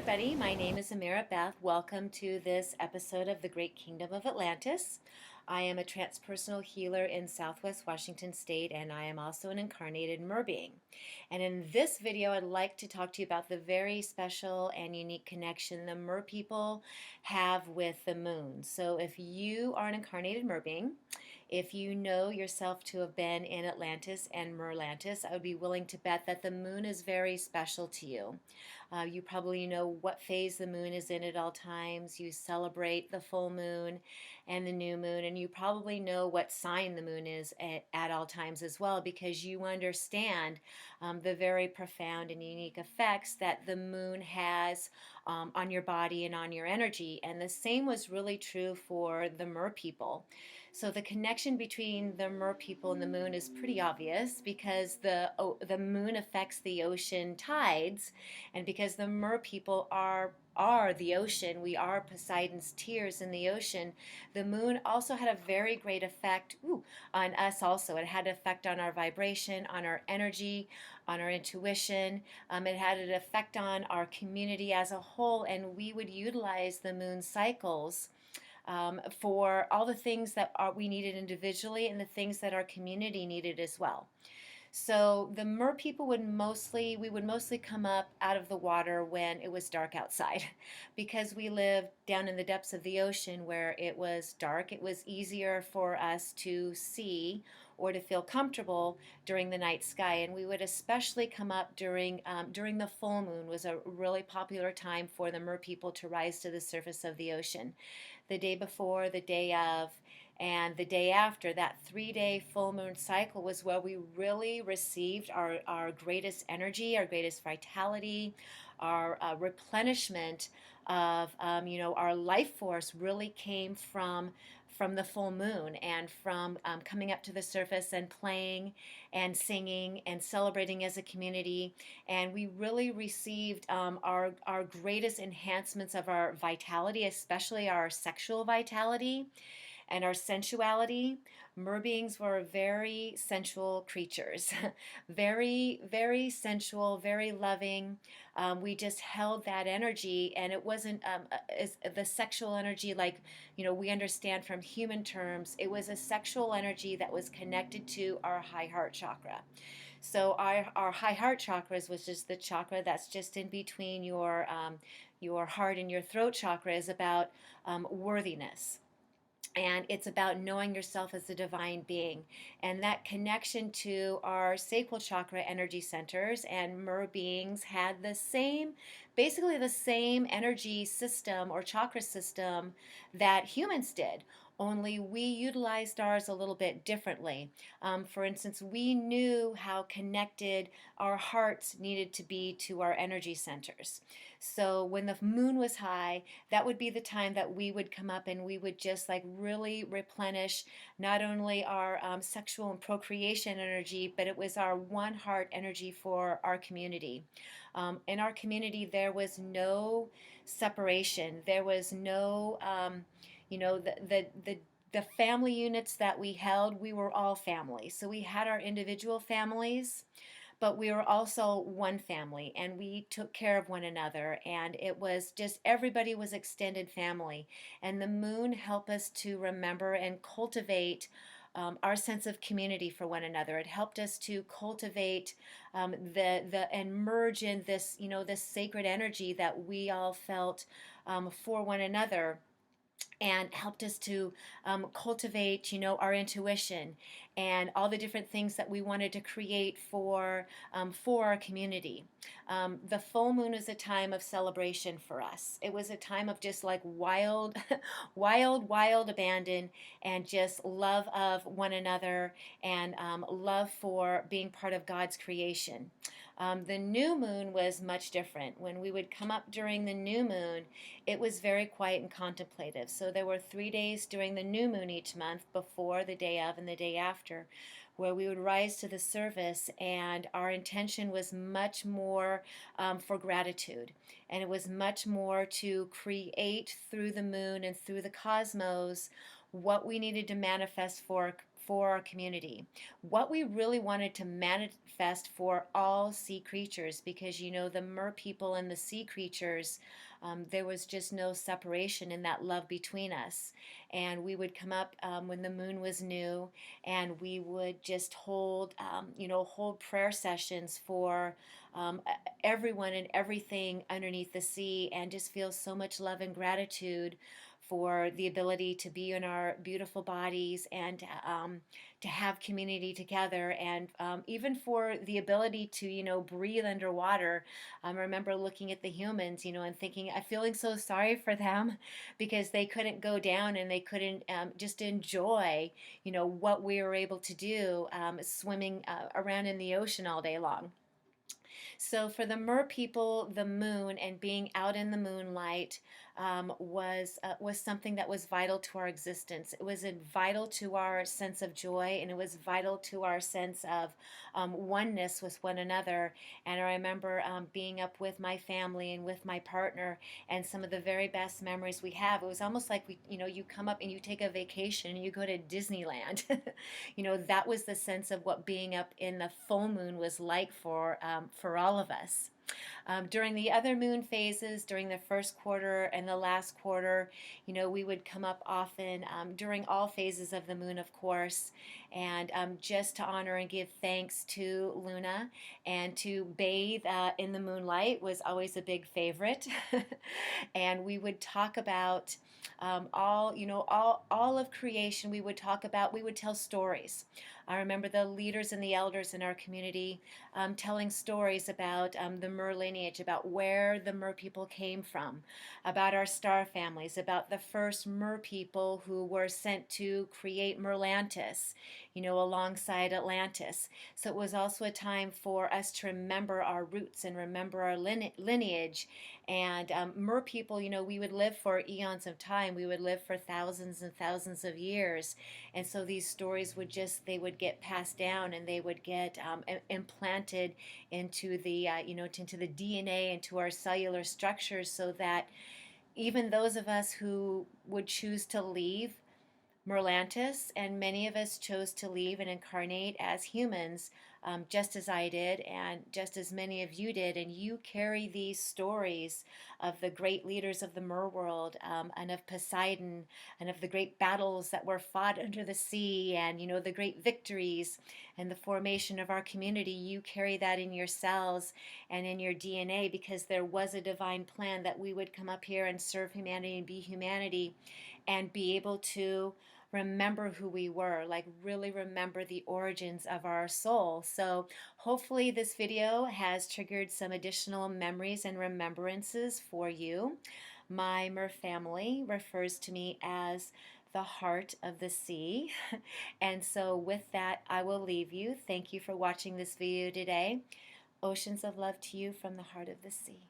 everybody. My name is Ameera Beth. Welcome to this episode of the Great Kingdom of Atlantis. I am a transpersonal healer in Southwest Washington State, and I am also an incarnated MER being. And in this video, I'd like to talk to you about the very special and unique connection the MER people have with the moon. So if you are an incarnated MER being, if you know yourself to have been in Atlantis and Merlantis, I would be willing to bet that the moon is very special to you. You probably know what phase the moon is in at all times. You celebrate the full moon and the new moon, and you probably know what sign the moon is at all times as well, because you understand the very profound and unique effects that the moon has on your body and on your energy. And the same was really true for the Mer people. So the connection between the Mer people and the moon is pretty obvious, because the moon affects the ocean tides, and because the Mer people are the ocean, we are Poseidon's tears in the ocean. The moon also had a very great effect on us also. It had an effect on our vibration, on our energy, on our intuition. It had an effect on our community as a whole, and we would utilize the moon cycles for all the things that we needed individually and the things that our community needed as well. So the Mer people we would mostly come up out of the water when it was dark outside. Because we lived down in the depths of the ocean where it was dark, it was easier for us to see or to feel comfortable during the night sky. And we would especially come up during the full moon. Was a really popular time for the Mer people to rise to the surface of the ocean. The day before, the day of, and the day after, that 3-day full moon cycle was where we really received our greatest energy, our greatest vitality, our replenishment of, our life force really came from the full moon, and from coming up to the surface and playing and singing and celebrating as a community. And we really received our greatest enhancements of our vitality, especially our sexual vitality and our sensuality. Mer beings were very sensual creatures, very, very sensual, very loving. We just held that energy, and it wasn't the sexual energy like we understand from human terms. It was a sexual energy that was connected to our high heart chakra. So our high heart chakras was just the chakra that's just in between your heart and your throat chakra, is about worthiness. And it's about knowing yourself as a divine being. And that connection to our sacral chakra energy centers, and Mer beings had basically the same energy system or chakra system that humans did. Only we utilized ours a little bit differently. For instance, we knew how connected our hearts needed to be to our energy centers. So when the moon was high, that would be the time that we would come up and we would just like really replenish not only our sexual and procreation energy, but it was our one heart energy for our community. In our community, there was no separation. There was no, the family units that we held, we were all family. So we had our individual families, but we were also one family, and we took care of one another, and it was just everybody was extended family. And the moon helped us to remember and cultivate our sense of community for one another. It helped us to cultivate and merge in this sacred energy that we all felt for one another, and helped us to cultivate, our intuition and all the different things that we wanted to create for our community. The full moon was a time of celebration for us. It was a time of just like wild, wild abandon, and just love of one another, and love for being part of God's creation. The new moon was much different. When we would come up during the new moon, it was very quiet and contemplative. So there were 3 days during the new moon each month, before, the day of, and the day after, where we would rise to the surface, and our intention was much more for gratitude. And it was much more to create through the moon and through the cosmos what we needed to manifest for our community, what we really wanted to manifest for all sea creatures, because the mer people and the sea creatures, there was just no separation in that love between us. And we would come up when the moon was new, and we would just hold prayer sessions for everyone and everything underneath the sea, and just feel so much love and gratitude for the ability to be in our beautiful bodies, and to have community together, and even for the ability to breathe underwater. I remember looking at the humans, and thinking, I'm feeling so sorry for them because they couldn't go down, and they couldn't just enjoy what we were able to do, swimming around in the ocean all day long. So for the Mer people, the moon and being out in the moonlight was something that was vital to our existence. It was vital to our sense of joy, and it was vital to our sense of oneness with one another. And I remember being up with my family and with my partner, and some of the very best memories we have. It was almost like you come up and you take a vacation and you go to Disneyland. That was the sense of what being up in the full moon was like for all of us. During the other moon phases, during the first quarter and the last quarter, we would come up often during all phases of the moon, of course, and just to honor and give thanks to Luna, and to bathe in the moonlight was always a big favorite. And we would talk about all of creation. We would talk about, we would tell stories. I remember the leaders and the elders in our community telling stories about the Mer lineage, about where the Mer people came from, about our star families, about the first Mer people who were sent to create Merlantis, alongside Atlantis. So it was also a time for us to remember our roots and remember our lineage. And Mer people, we would live for eons of time. We would live for thousands and thousands of years. And so these stories they would get passed down, and they would get implanted into the into the DNA, into our cellular structures, so that even those of us who would choose to leave Merlantis, and many of us chose to leave and incarnate as humans, just as I did, and just as many of you did. And you carry these stories of the great leaders of the Mer world, and of Poseidon, and of the great battles that were fought under the sea, and the great victories and the formation of our community. You carry that in your cells and in your DNA, because there was a divine plan that we would come up here and serve humanity and be humanity, and be able to remember who we were, like really remember the origins of our soul. So hopefully this video has triggered some additional memories and remembrances for you. My Mer family refers to me as the heart of the sea. And so with that, I will leave you. Thank you for watching this video today. Oceans of love to you from the heart of the sea.